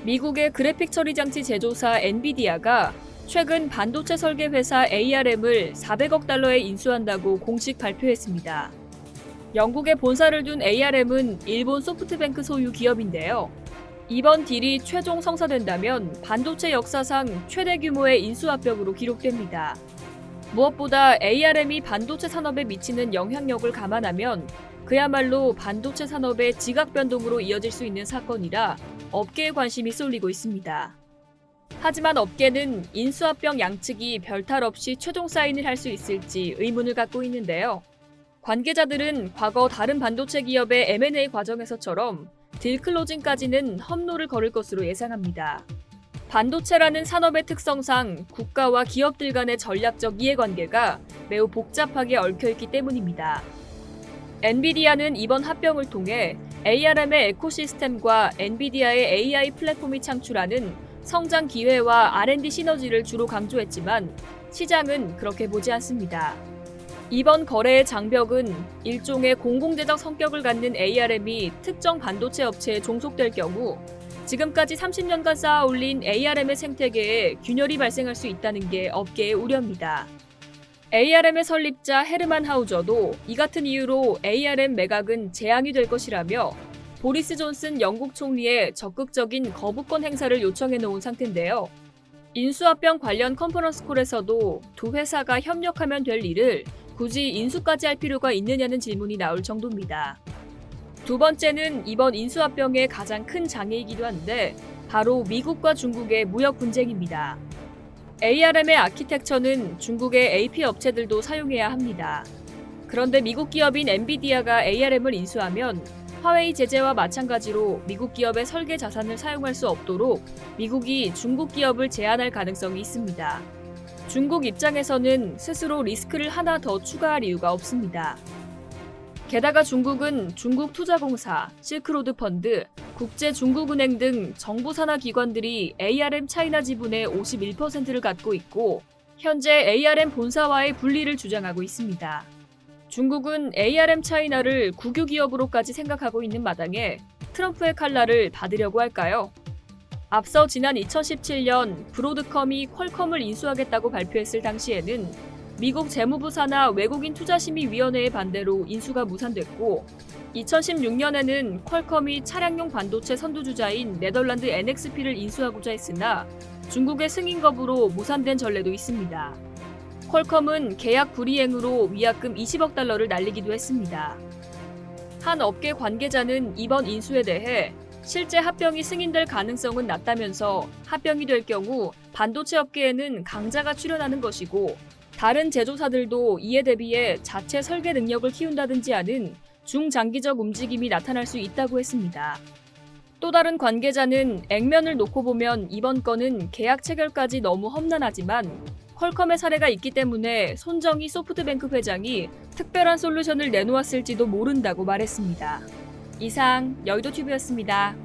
미국의 그래픽 처리 장치 제조사 엔비디아가 최근 반도체 설계 회사 ARM을 400억 달러에 인수한다고 공식 발표했습니다. 영국에 본사를 둔 ARM은 일본 소프트뱅크 소유 기업인데요. 이번 딜이 최종 성사된다면 반도체 역사상 최대 규모의 인수합병으로 기록됩니다. 무엇보다 ARM이 반도체 산업에 미치는 영향력을 감안하면 그야말로 반도체 산업의 지각 변동으로 이어질 수 있는 사건이라 업계에 관심이 쏠리고 있습니다. 하지만 업계는 인수합병 양측이 별탈 없이 최종 사인을 할 수 있을지 의문을 갖고 있는데요. 관계자들은 과거 다른 반도체 기업의 M&A 과정에서처럼 딜 클로징까지는 험로를 걸을 것으로 예상합니다. 반도체라는 산업의 특성상 국가와 기업들 간의 전략적 이해관계가 매우 복잡하게 얽혀있기 때문입니다. 엔비디아는 이번 합병을 통해 ARM의 에코시스템과 엔비디아의 AI 플랫폼이 창출하는 성장 기회와 R&D 시너지를 주로 강조했지만 시장은 그렇게 보지 않습니다. 이번 거래의 장벽은 일종의 공공재적 성격을 갖는 ARM이 특정 반도체 업체에 종속될 경우 지금까지 30년간 쌓아올린 ARM의 생태계에 균열이 발생할 수 있다는 게 업계의 우려입니다. ARM의 설립자 헤르만 하우저도 이 같은 이유로 ARM 매각은 재앙이 될 것이라며 보리스 존슨 영국 총리의 적극적인 거부권 행사를 요청해 놓은 상태인데요. 인수합병 관련 컨퍼런스 콜에서도 두 회사가 협력하면 될 일을 굳이 인수까지 할 필요가 있느냐는 질문이 나올 정도입니다. 두 번째는 이번 인수합병의 가장 큰 장애이기도 한데 바로 미국과 중국의 무역 분쟁입니다. ARM의 아키텍처는 중국의 AP 업체들도 사용해야 합니다. 그런데 미국 기업인 엔비디아가 ARM을 인수하면 화웨이 제재와 마찬가지로 미국 기업의 설계 자산을 사용할 수 없도록 미국이 중국 기업을 제한할 가능성이 있습니다. 중국 입장에서는 스스로 리스크를 하나 더 추가할 이유가 없습니다. 게다가 중국은 중국투자공사, 실크로드 펀드, 국제중국은행 등 정부 산하 기관들이 ARM 차이나 지분의 51%를 갖고 있고 현재 ARM 본사와의 분리를 주장하고 있습니다. 중국은 ARM 차이나를 국유 기업으로까지 생각하고 있는 마당에 트럼프의 칼날을 받으려고 할까요? 앞서 지난 2017년 브로드컴이 퀄컴을 인수하겠다고 발표했을 당시에는 미국 재무부 산하 외국인 투자심의위원회의 반대로 인수가 무산됐고 2016년에는 퀄컴이 차량용 반도체 선두주자인 네덜란드 NXP를 인수하고자 했으나 중국의 승인 거부로 무산된 전례도 있습니다. 퀄컴은 계약 불이행으로 위약금 20억 달러를 날리기도 했습니다. 한 업계 관계자는 이번 인수에 대해 실제 합병이 승인될 가능성은 낮다면서 합병이 될 경우 반도체 업계에는 강자가 출현하는 것이고 다른 제조사들도 이에 대비해 자체 설계 능력을 키운다든지 하는 중장기적 움직임이 나타날 수 있다고 했습니다. 또 다른 관계자는 액면을 놓고 보면 이번 건은 계약 체결까지 너무 험난하지만 퀄컴의 사례가 있기 때문에 손정희 소프트뱅크 회장이 특별한 솔루션을 내놓았을지도 모른다고 말했습니다. 이상 여의도TV였습니다.